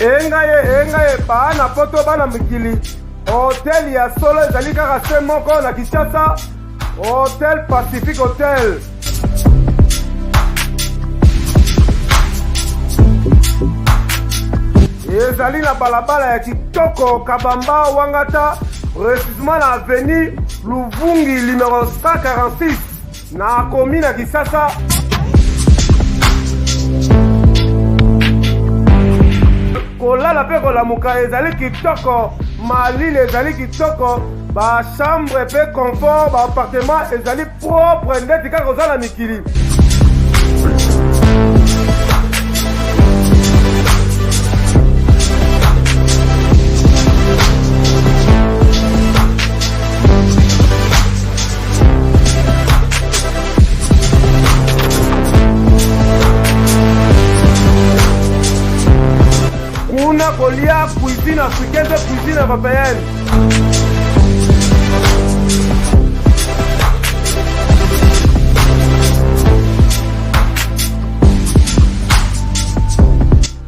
engaye bana poto bana mikili hotel ya solo ezali kaka se moko na Kinshasa, Hotel Pacific Hotel. Ezali na balabala ya kitoko Kabamba Wangata, précisément na avenue Luvungi numéro 146 na commune ya Kinshasa. Kolala pe kolamuka ezali kitoko, malili ezali kitoko, ba chambre pe confort, ba appartement ezali propre ndeti kaka ozala mikili. Kuna kolia cuisine africaine, cuisine européenne.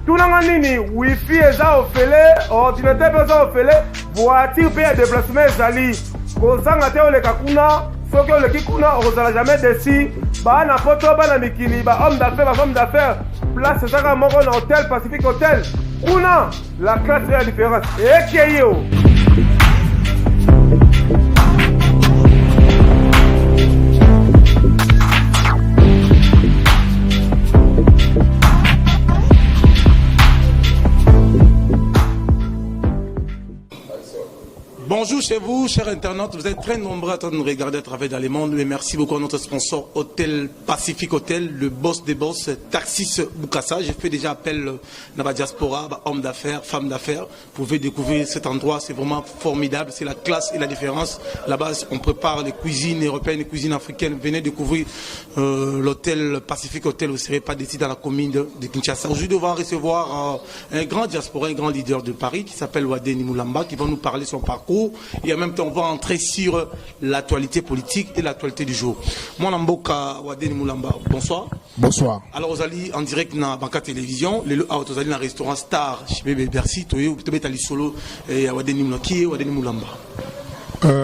Tunanga nini, wifi eza ofele, ordinateur eza ofele, voiture pe ya déplacement ezali. Kozanga te oleka kuna, soki oleki kuna ozala jamais déçu. Ba na poto ba na mikili, ba homme d'affaires, ba femme d'affaires. Place ezaka moko na Hotel Pacific Hotel. Kuna, la classe est la différence. Et qui est yo? Bonjour chez vous, chers internautes. Vous êtes très nombreux à nous regarder à travers dans le monde. Mais merci beaucoup à notre sponsor, Hotel Pacific Hotel, le boss des boss, Taxis Bukassa. J'ai fait déjà appel dans la diaspora, hommes d'affaires, femmes d'affaires. Vous pouvez découvrir cet endroit, c'est vraiment formidable. C'est la classe et la différence. Là-bas, on prépare les cuisines européennes, les cuisines africaines. Venez découvrir l'hôtel Pacific Hotel. Vous ne serez pas déçus dans la commune de Kinshasa. Aujourd'hui, on va recevoir un grand diaspora, un grand leader de Paris qui s'appelle Wadeni Moulamba, qui va nous parler de son parcours. Et en même temps, on va entrer sur l'actualité politique et l'actualité du jour. Moi, Namboka Wadeni Moulamba, bonsoir. Bonsoir. Alors, vous allez en direct dans Banca Télévision. Vous allez dans le restaurant Star, chez Bébé Bercy, vous allez solo et Wadeni Moulamba. Qui est Wadeni Moulamba?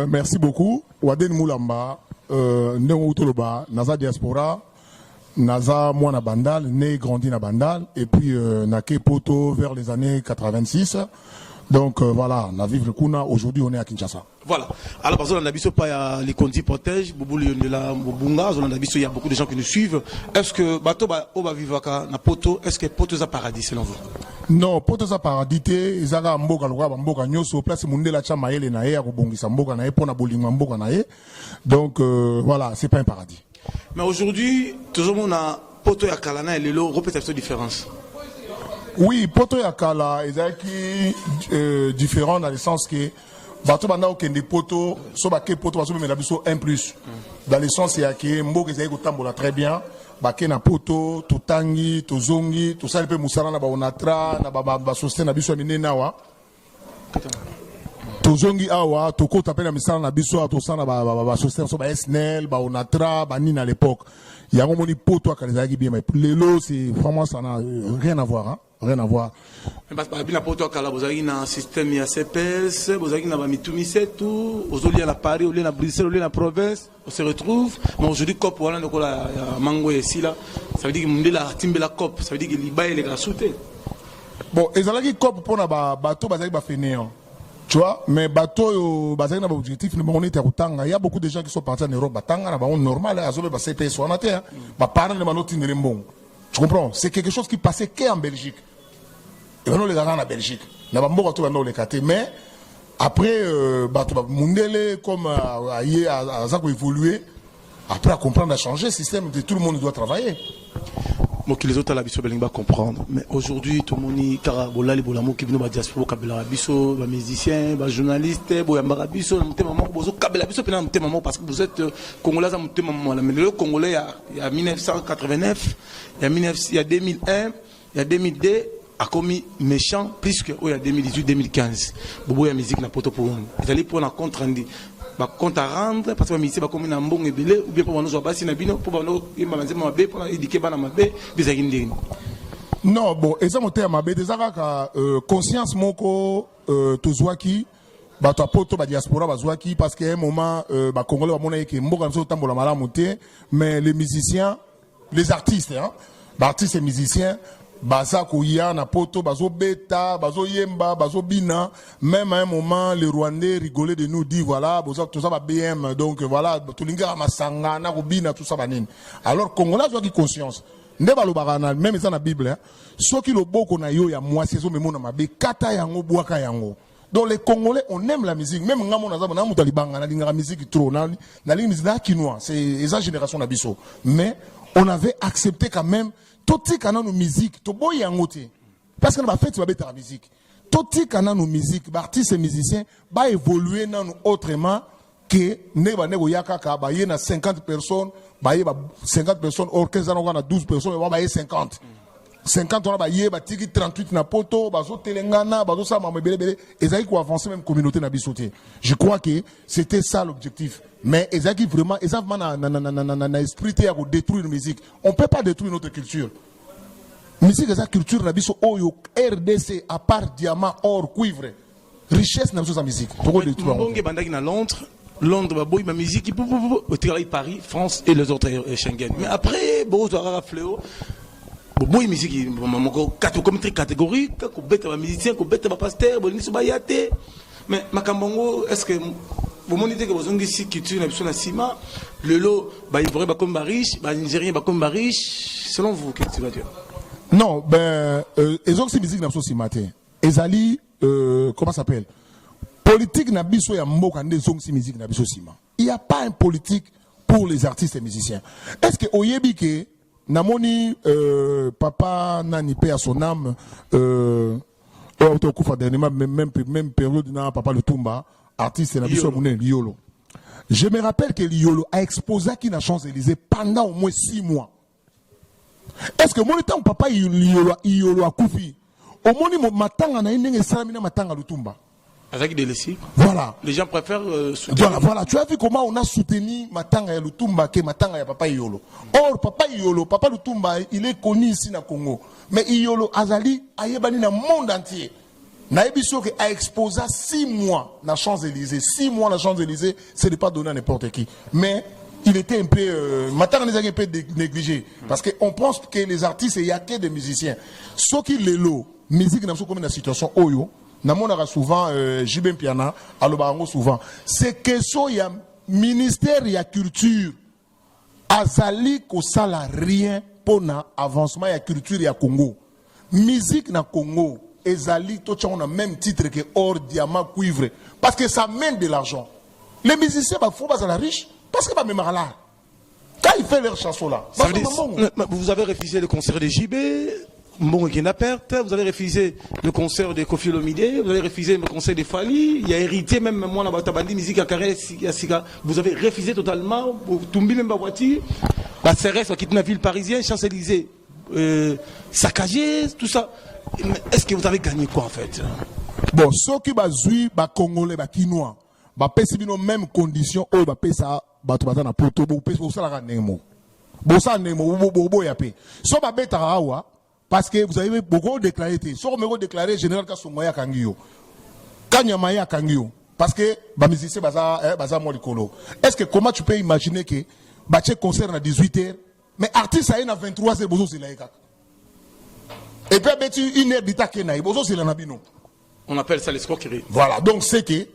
Merci beaucoup. Wadeni Moulamba, Néo Toloba, Naza Diaspora, Naza Moana Bandal, né et grandi na Bandal, et puis Nake Poto vers les années 86. Donc voilà, on a vivre le Kuna. Aujourd'hui, on est à Kinshasa. Voilà. Alors, parce qu'on a vu pas les Kondi protègent, il y a beaucoup de gens qui nous suivent. Est-ce que Bato va vivre na Poto? Est-ce que Poto est un paradis selon vous? Non, Poto est un paradis. Ils ont mboka loka mboka nyoso place munde la chama ele na ye akobongisa mboka na ye pona bolinga mboka na ye. Donc voilà, c'est pas un paradis. Mais aujourd'hui, tout le monde a Poto ya Kalana et Lelo représentent cette différence. Oui, Poto Yakala est différent dans le sens que bato banda okende poto so ba ke poto baso me na biso 1+. Dans le sens il y a que mboka ezali kotambola très bien, ba ke na poto totangi tozongi to sala pe musala na ba onatra na ba soste na biso minena wa. Tozongi awa tokota pe na misala na biso to sana ba soste so ba SNL ba onatra ba nini à l'époque. Il y a un moment poto akala bien mais lelo c'est vraiment ça n'a rien à voir hein. Rien à voir. Parce que vous avez un système CPS, vous avez un Mitumise, tout, vous avez à Paris, vous avez à Bruxelles, vous avez à province, on se retrouve. Mais aujourd'hui, COP, voilà, donc la mango ici là, ça veut dire que la timbe la COP, ça veut dire que l'Iba est la soute. Bon, et ça veut dire que COP pour un bateau, basé ba fainéant. Tu vois, mais bateau, basé na objectif, nous on était à Tanga. Il y a beaucoup de gens qui sont partis en Europe, Tanga, on normal, à Zobe, CPS, on a terre, ma parents ne m'ont pas bon. Tu comprends? C'est quelque chose qui passait qu'en Belgique. Et maintenant, les gars en Belgique. N'a pas beaucoup de les catés. Mais après, Mundele, comme à évoluer, après à comprendre, à changer le système, tout le monde doit travailler. Moi, que les autres à la biso va comprendre. Mais aujourd'hui, tout le monde est carabola, les bolamos qui viennent de diaspora, kabela biso, les musiciens, les journalistes, boyambara biso, les maman, bozo kabela biso, puis les maman parce que vous êtes congolais, les maman. Mais le Congolais, il y a 1989, il y a 2001, il y a 2002. A commis méchant plus que il y a 2018-2015. Bobo ya musique na poto pour nous. Ils allaient pour un compte rendu. Ba compte à rendre parce que la musique va comme une ambon et belé ou bien pour nous avoir basi na bino pour nous imaginer ma bé pour éduquer bana ma bé bizarre indien. Non, bon, et ça, mon terme, conscience, moko, tozwaki, bato apoto, ba diaspora, bazwaki, parce qu'à un moment, Congolais, mon aïe, qui mboka, nous sommes la monter, mais les musiciens, les artistes, hein, artistes et musiciens, baza kouya, na poto, bazo beta, bazo yemba, bazo bina, même à un moment, les Rwandais rigolaient de nous, dit, voilà, tout ça va BM, donc voilà, tout l'inga, masanga, na bina, tout ça va nin. Alors, Congolais, qui conscience. Même dans la Bible, ceux qui le boko na yo ya moi c'est même na mabe kata yango boaka yango. Donc les Congolais on aime la musique, même ngamo na zaba na mutalibanga na linga musique trop na linga musique kinois, c'est esa génération na biso. Mais on avait accepté quand même toti kana no musique, to boy yango te. Parce que na ba fête ba beta la musique. Toti kana no musique, ba artistes et musiciens ba évoluer na nous autrement que nego yaka ka ba yena 50 personnes. 50 personnes, or 15 ans, on a 12 personnes, on va 50. 50 ans, on va 38 na poto, bazo Telengana, bazo ça, et ça y avancer même communauté na bisoté. Je crois que c'était ça l'objectif. Mais ça qui vraiment, ça na esprit à détruire la musique. On peut pas détruire notre culture. Musique, c'est culture na biso oyo RDC à part diamant, or, cuivre, richesse na biso sa musique. Pourquoi détruire? Londres, ma musique, au travail Paris, France et les autres Schengen. Mais après, bon, tu as fléau. Bon, musique, comme très catégorique, qu'on bête ma musicien, qu'on bête ma pasteur, bon, ils bayate. Mais ma Kambongo, est-ce que vous m'avez dit que vous avez dit culture, na na sima, le lot, bah il va comme riche, bah Nigérien va comme riche. Selon vous, qu'est-ce que tu vas dire? Non, ben, les autres musique na sima te. Ezali, comment ça s'appelle? Politique n'a biso ya mboka nde zongsi musique n'a biso sima. Il n'y a pas un politique pour les artistes et musiciens. Est-ce que oyebi ke namoni papa nani paix à son âme autokufa dernièrement même période na papa Lutumba artiste n'a biso mouné Liolo. Je me rappelle que Liolo a exposé qui na Champs-Élysées pendant au moins 6 mois. Est-ce que mon temps papa Liolo a koufi au moins matanga na ndenge salamina matanga Lutumba. Avec des lessives. Voilà. Les gens préfèrent soutenir. Voilà. Tu as vu comment on a soutenu Matanga et Lutumba que Matanga et Papa Iolo. Or, Papa Lutumba, il est connu ici na Congo. Mais Iolo Azali a yebani dans le monde entier. Naebiso a exposé 6 mois na Champs-Élysées. 6 mois na Champs-Élysées, ce n'est pas donné à n'importe qui. Mais il était un peu. Matanga les a un peu négligé. Parce qu'on pense que les artistes, il n'y a que des musiciens. Ceux qui les lots, musique n'a pas comme une situation Oyo. Namonara souvent Jibem Piana alobango souvent c'est que so ya ministère ya culture azali ko sala rien pour na avancement ya culture ya Congo musique na Congo ezali to on a même titre que or diamant cuivre parce que ça mène de l'argent les musiciens bah faut pas la riche parce que pas même là quand ils font leurs chansons là vous avez refusé le concert de JB. Bon, vous avez refusé le concert de Kofi Olomide, vous avez refusé le concert de Fali, il y a hérité même moi la Batabandi musique à carré vous avez refusé totalement, vous tombez même pas voiture, la CRS va quitter la ville parisienne, Champs-Élysées, saccagé, tout ça. Est-ce que vous avez gagné quoi en fait? Bon, ceux qui bazui, ba Congolais, ba Kinois, ba pesi bino même condition, oh ba pesa, ba tobata na poto, bo pesa bo sala nemo, bo sa nemo, bo yape. So ba beta awa. Parce que vous avez beaucoup déclaré, soit on déclaré général Kasumaya Kangio, Kanyamaya Kangio, parce que les musiciens baza molikolo. Est-ce que comment tu peux imaginer que Baché concert à 18h, mais artiste à 23h, bozo c'est laïka. Et puis une heure d'état kenaï, bozo c'est l'anabino. On appelle ça l'escroquerie. Voilà, donc c'est que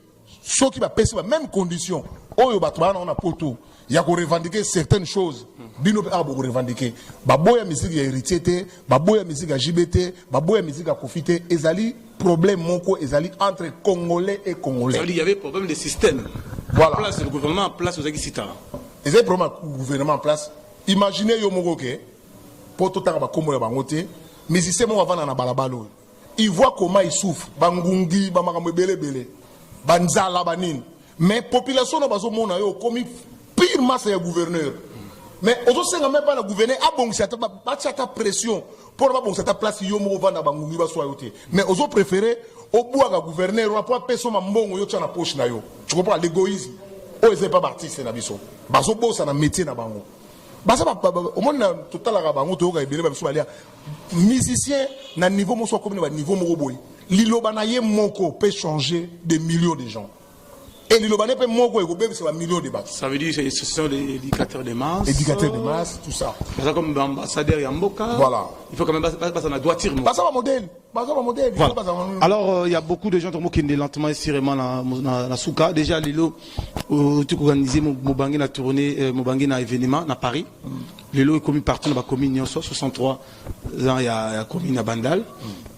ceux qui va passer la même condition, oyo batouana on a poto. Il y a qu'on revendiquer certaines choses. Bino a beaucoup revendiquer. Baboya musique ya héritier, baboya musique à JBT, baboya musique à Kofité. Ezali problème moko ezali entre Congolais et Congolais. Il y avait problème de système. Voilà. Place le gouvernement en place aux Aguisita. Ezali problème gouvernement en place. Imaginez yo moko ke poto tanga ba Congo ya bangote, musicien mo avant na balabalo. Il voit comment il souffre, bangungi, ba makambo belé, banzala banine. Mais population na bazo mona yo comme pire masse ya gouverneur. Mais aujourd'hui, même pas le gouverneur a bon cette pression pour pas bon cette place yo mo vanda bangungi ba soyoté. Mais aujourd'hui préféré au bout à gouverneur on pas personne mbongo yo tana poche na yo. Tu comprends l'égoïsme. Oh ils est pas artiste na biso. Bazo bossa na métier na bango. au moins total arabango to ka ebele ba biso balia musicien na niveau mo so comme na niveau mo boy liloba na ye moko peut changer des millions de gens et liloba ne peut moko e ko be c'est millions de bateaux. Ça veut dire que ce sont les éducateurs de masse. Éducateurs de masse, tout ça. Ça comme ambassadeur Yamboka. Voilà. Il faut quand même passer la droiture. Pas ça va modèle. Voilà. Alors il y a beaucoup de gens qui sont lentement et sûrement dans Souka. Déjà Lilo tu organisé Mobangi na tournée Mobangi na événement à Paris. Lilo est commis partout dans la commune 63 ans il y a commune à Bandal.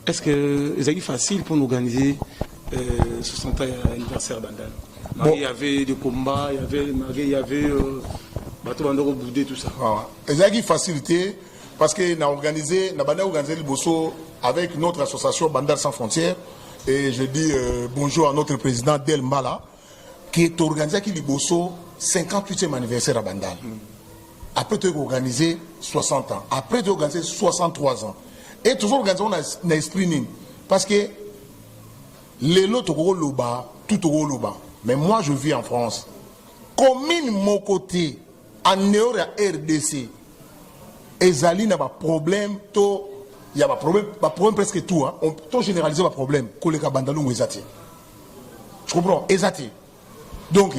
Est-ce que c'est facile pour nous organiser 60 ans anniversaire Bandal? Bon. Il y avait des combats, il y avait bateau bandoro boudé, tout ça. Il y a une facilité parce que nous avons organisé le bosso avec notre association Bandal Sans Frontières. Et je dis bonjour à notre président Del Mbala qui est organisé avec le bosso 58e anniversaire à Bandal. Après, tu as organisé 60 ans. Après, tu as organisé 63 ans. Et toujours organisé un esprit parce que les lots tout au loba. Mais moi, je vis en France. Commune mon côté, en dehors de la RDC, Ezali n'a pas de problème. Il y a un problème presque tout. On peut généraliser le problème. Tu comprends? Ezati. Donc,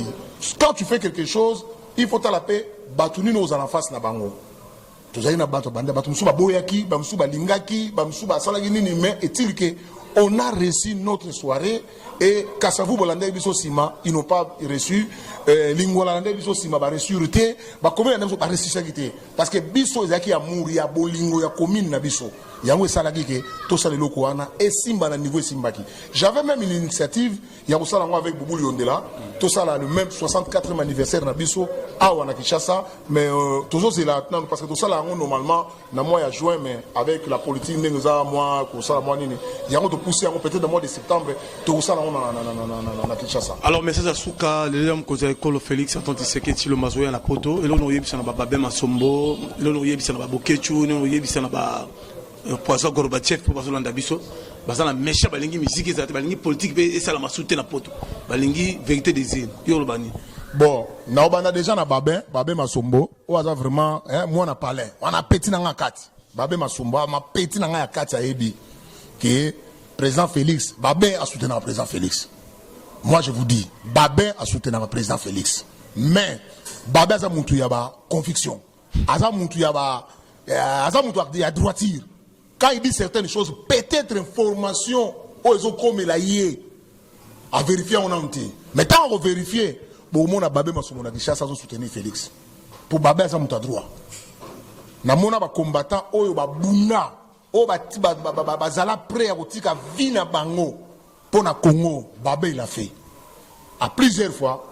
quand tu fais quelque chose, il faut te la paix. Batouni nos en face na bango. Tu sais, mais est-il que on a reçu notre soirée et Kassavou Bolandais Biso Sima, ils n'ont pas reçu. Lingwalandais Biso Sima va reçu. Comment ils n'ont pas reçu ça? Parce que Biso Zaki a mouru, il y a Bolingo, il y a commune na Biso. Il y a un salagi qui tout ça les locaux et Simba na niveau Simbaki. J'avais même une initiative, il y a aussi avec Boubou Liondela, tout ça là, le même 64e anniversaire na Biso, à Wanakishasa, mais toujours c'est là, parce que tout ça là, normalement, dans le mois de juin, mais avec la politique, nous avons moi, tout ça là, moi, il y a un peu de pousser, peut-être dans le mois de septembre, tout ça là, on a Kinshasa. Alors, mais c'est à Souka, les hommes qui ont école Félix, attendez, c'est que le Mazoya na poto, et là, on y est, on a Babé Masombo, là, on y est, on a Bokechu, on y est, on a Poisson Gorbachev pour passer l'anda biso parce que la méchante balingi musique et balingi politique et ça la m'a soutenu la poto balingi vérité des îles yorubani. Bon, na on a déjà na Babé Masombo ou a vraiment moi on a parlé on a petit na ngakati Babé Masombo ma petit na ngakati a ebi que président Félix Babé a soutenu le président Félix. Moi je vous dis Babé a soutenu le président Félix mais Babé a montré y a ba conviction a montré y a ba y a droiture. Quand il dit certaines choses, peut-être information, ils ont comme la yé. À vérifier, on a un mais tant on vérifie, bon, on a Babé Masombo na Kinshasa sans soutenir Félix. Pour Babé, ça monte droit. Na mona ba combattant, oyo ba buna, o ba zala prêt à tika vina bango pour na Congo. Babé il a fait. À plusieurs fois,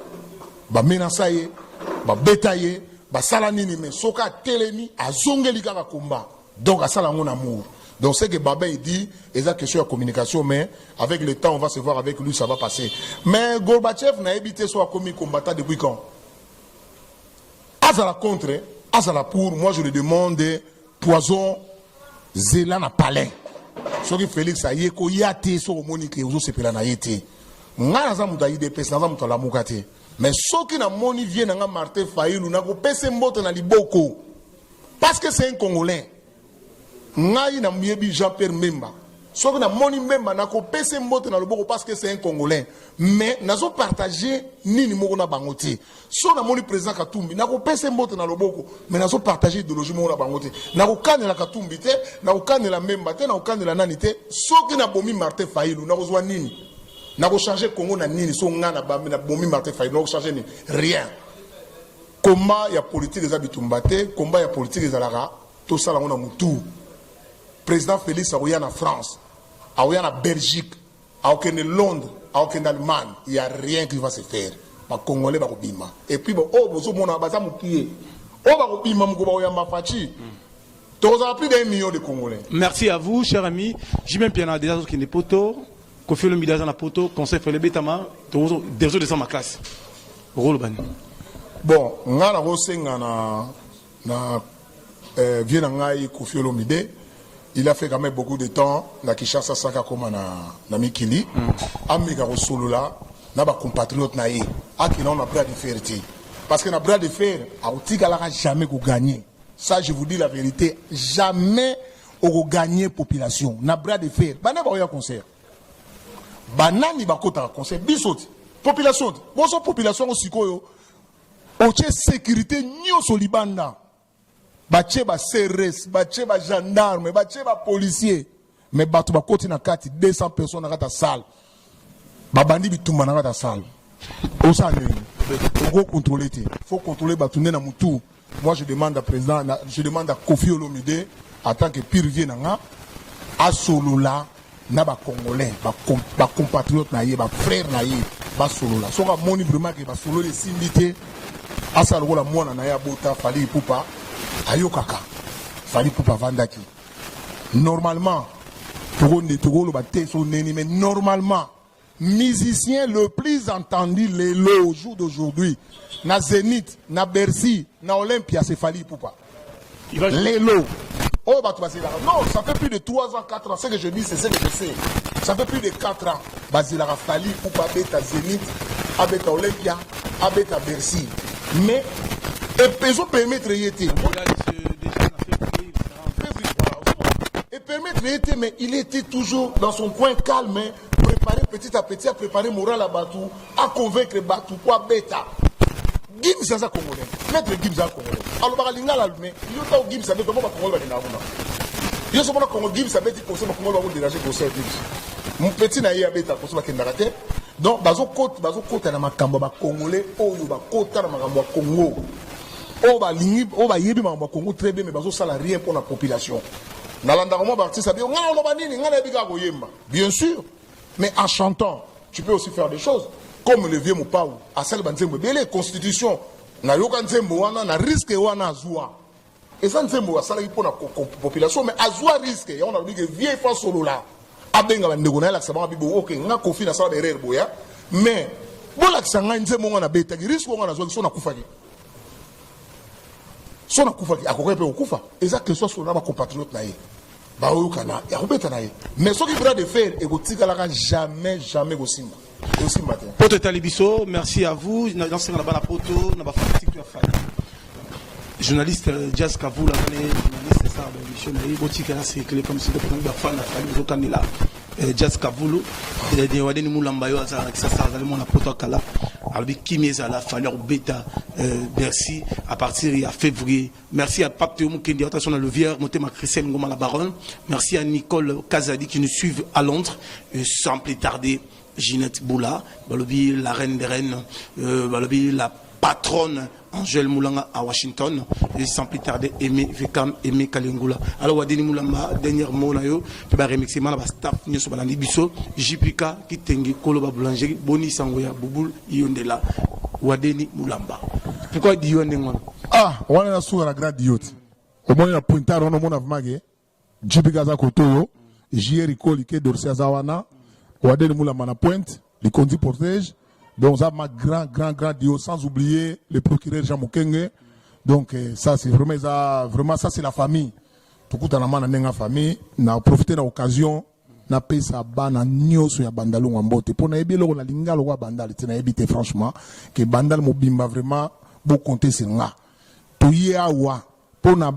ba menaçaye, ba bétaye, ba salanini mais soka teleni a zongeli kaka combat. Donc à ça là mon amour. Donc c'est que Babé il dit, et ça question de communication, mais avec le temps on va se voir avec lui, ça va passer. Mais Gorbachev n'a évité soit commis combattant depuis quand? Azala contre, Azala pour, moi je lui demande poison Zélan à palais. Ce que Félix a yé ko yate so monique ozo sepela na yete. Nga za muta ide pesa za muta la mukate. Mais ce qui na moni vient na Martin Fayulu na ko pese mbote na liboko. Parce que c'est un Congolais. Ngai na miebi Jean-Pierre Memba. Sauf que na moni Memba na ko pese mbote na loboko parce que c'est un Congolais. Mais nazo partager nini moko na bangote. So na moni président Katumbi na ko pese mbote na loboko mais nazo partager idéologie moko na bangote. Na ko kanela Katumbi te, na ko kanela Memba te, na ko kanela nani te. So que na bomi Martin Fayulu na ko zwa nini. Na ko changer Congo na nini so nga na bomi Martin Fayulu na ko changer ni rien. Combat ya politique des habitumbate, combat ya politique des alara, tout ça là on a mutu. Président Félix a en France, a en Belgique, a en Londres, a en Allemagne, il n'y a rien qui va se faire. Les Congolais vont bima. Et puis bon, oh, vous avez baza mukié. Oh, va bima mukuba oyamba fachi. Tu as plus d'1 million de Congolais. Merci à vous, cher ami. J'ai même bien déjà qui n'est poto, Kofi le midazan na poto, conseil fait le bétama, déjà de ma classe. Rôle ban. Bon, nga na rosenga na vient ngai Kofi Olomide. Il a fait quand même beaucoup de temps na Kinshasa saka koma na Mikili. Amika Rosolula na ba compatriote na ye. Akina on a pris à différer. Parce que dans bras de fer, Aoutika n'aura jamais gagné. Ça, je vous dis la vérité. Jamais on gagner la population. Dans bras de fer, il n'y a pas de concert. Banani bakota conseil bisoti population bonso population osikoyo oche sécurité nyoso libanda bache ba CRS bache ba gendarme bache ba policier mais batu bakoti na kati 200 personnes na kata salle babandi bitumba na kata salle osane faut contrôler faut contrôler batu na mutu. Moi je demande à président je demande à Kofi Olomide en tant que pire nanga à Solola na ba congolais ba compatriotes na ye ba frères na ye ba solo la soka moni vraiment que ba solo les simbité asa lokola mwana na ya bota fali pupa ayokaka fali pupa vandaki normalement togolo ba teso neni mais normalement musicien le plus entendu le jour d'aujourd'hui na Zénith na Bercy na Olympia c'est Fally Ipupa Lelo. Oh, bah, non, ça fait plus de 3 ans, 4 ans. Ce que je dis, c'est ce que je sais. Ça fait plus de 4 ans. Basila Fally Ipupa, Beta Zénith, Abeta Olympia, Abeta Bercy. Mais, et peut permettre y était. Et permettre y était, mais il était toujours dans son coin calme, préparé petit à petit, à préparer moral à Batou, à convaincre Batou, quoi, Beta. Gims ça congolais. Maître Gims ça congolais. Alors bah lingala mais il y a Gims ça comment va congolais va na. Il y a ce moment Congo Gims ça veut dire qu'on sait comment va déranger pour ça Gims. Mon petit na ya beta ko so ba kendakate. Donc bazo kota na makambo ba congolais oyo ba kota na makambo Congo. O ba lingi o ba yebi makambo Congo très bien mais bazo sala rien pour la population. Na landa mo ba artiste bien ngala lo ba nini ngala bika ko yemba. Bien sûr. Mais en chantant, tu peux aussi faire des choses. Comme le vieux Moupau, à celle de la constitution, na yoka nzembo wana na risque wana azua. Et ça nzembo asala pour la population, mais azua risque. Et on a dit que vieille fois solo là, abenga ba ndeko na la sabana bibo ok nga kofi na sala erreur boya. Mais bon la kisanga nzembo wana beta risque wana azua so na kufaki. So na kufaki akoka pe okufa. Et ça que soit solo na ba compatriote na ye. Ba oyukana ya kobeta na ye. Mais ce qui bras de fer et ko tikala jamais go simba. Poto Talibiso, merci à vous. Journaliste Jazz Kavula, journaliste ça, c'est clé comme si le fan Jazz Kavulu, il y a des Moulambayo, ça, mon poto Kala, avec Kimeza, la Faleur Beta, merci, à partir de février. Merci à Pape Théo Moukendi, attention à Levière, Montema Christiane Ngoma la Baronne. Merci à Nicole Kazadi qui nous suivent à Londres, sans plus tarder. Ginette Boula, balobi la reine des reines, balobi la patronne Angèle Moulanga à Washington, et sans plus tarder Aimé Vekam, Aimé Kalengula. Alors Wadeni Moulamba, dernier mot na yo, puis ba remixer ma la staff nyoso balandi biso, JPK qui tengi Koloba Boulangerie, Boni Sangoya Bouboul Yondela, Wadeni Moulamba. Pourquoi dit Yondengwan? Ah, on est sur la grande idiote. Au moins la pointard on a mon avmage, JPK za kotoyo, JR Kolike Dorsia Zawana. Wadeni Moulamba na pointe, les conduits protègent. Donc, ça m'a grand dio, sans oublier le procureur Jean Moukenge. Donc, ça, c'est vraiment, ça, c'est la famille. Tout le monde a une famille. On a profité de l'occasion. On a payé sa banne à Nyo sur la bandalo en botte. Pour nous, on a l'ingal ou bandal. C'est évité, franchement, que bandal mobimba vraiment, beaucoup compter sur là. Tout y est à wa. Pour nous,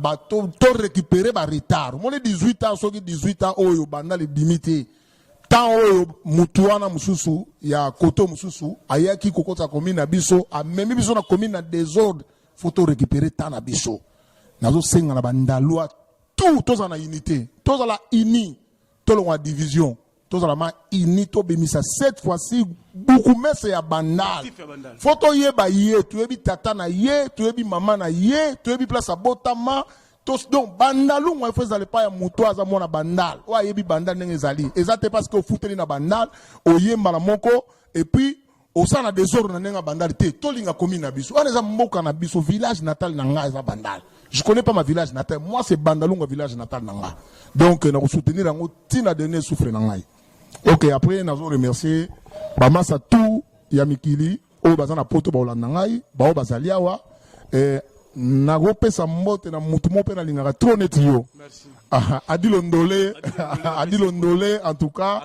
tout récupérer, bah, retard. Mon 18 ans, ceux qui 18 ans, oh, bandal est limité. Tant oyo mutuana mususu ya koto mususu ayaki kokota commune na biso a même biso na commune na désordre faut récupérer tant na biso nazo senga na bandalwa tout tous en unité tous la uni tous la division tous la ma uni to bemisa cette fois-ci beaucoup mais c'est ya bandal faut yeba ye tu ebi tata na ye tu ebi mama na ye tu ebi place à botama. Donc, bandalou, moi, il faut pas y moutoir à mon bandal. Ou yebi bandal n'engezali. Exactement parce que au fouteli na bandal, au yemba la moko, et puis, au sein de désordre na bandal, tout l'inga commune na biso. On est à moka na biso, village natal nanga eza bandal. Je connais pas ma village natal. Moi, c'est bandalou, mon village natal nanga. Donc, nous soutenir en tina donné souffre nanga. Ok, après, nous remercier, Bamasa tout, Yamikili, au bazana poto ba olandangai, ba bazaliawa, nago pesa mbote na mutu mo pe na lingaka trop net yo. Merci. Adilondolé en tout cas.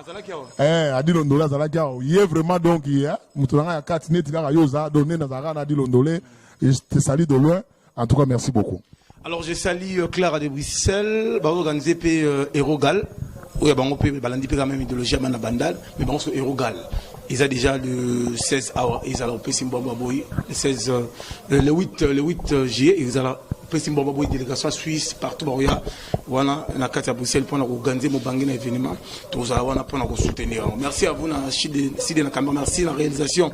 Adilondolé azalaki awo. Yé vraiment donc hier mutu nga ya 4 net la yoza donné na zaka na Adilondolé Et je te salue de loin. En tout cas, merci beaucoup. Alors, je salue Clara de Bruxelles, organisé par Erogal. Oui, on peut balandi quand même idéologie à Manabandal, mais bon, c'est Erogal. Ils ont déjà le 16 août, ils ont le 16, le 8 juillet, ils ont une délégation suisse partout. Voilà, on a à Bruxelles pour organiser mon événement. Tous pour soutenir. Merci à vous, merci la réalisation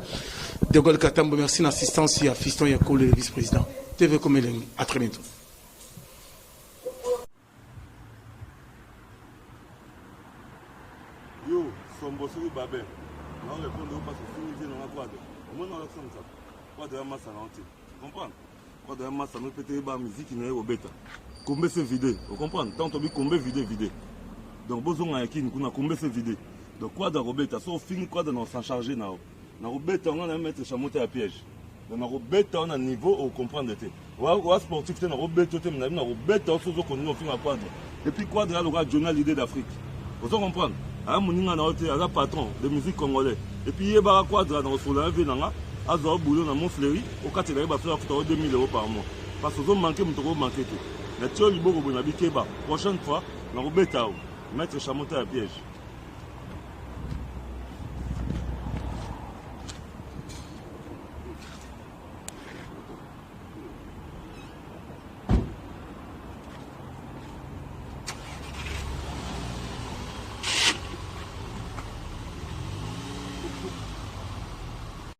de Gol Katambo, merci l'assistance à Fiston Yako, le vice-président. TV Komeleng, à très bientôt. Yo, sombo suri babel. Non, répondre pas sur finité dans la quadre. Moi, non, l'accent ça. Quadre à massa l'anté. Tu comprends? Quadre à massa, nous péter la musique qui n'est au bêta. Combien c'est vidé? Vous comprenez? Tant que combien vidé. Donc, besoin à qui nous a combien c'est vidé. Donc, quadre à bêta, sauf fin quadre dans s'en charger now. Dans le bêta, on a mettre chamoté à piège. Dans le bêta, on a niveau au comprendre. Ou sportif, dans le bêta, on a le bêta, on qu'on nous fait à quadre. Et puis, quadre à l'aura journal l'idée d'Afrique. Vous comprenez? Un patron de musique congolais. Et puis il y a un quadre dans le soleil, il y a un boulot dans mon fleury, au cas où il y a 2000 € par mois. Parce que vous manquez, vous manquez. La prochaine fois, on va mettre chamoté à piège.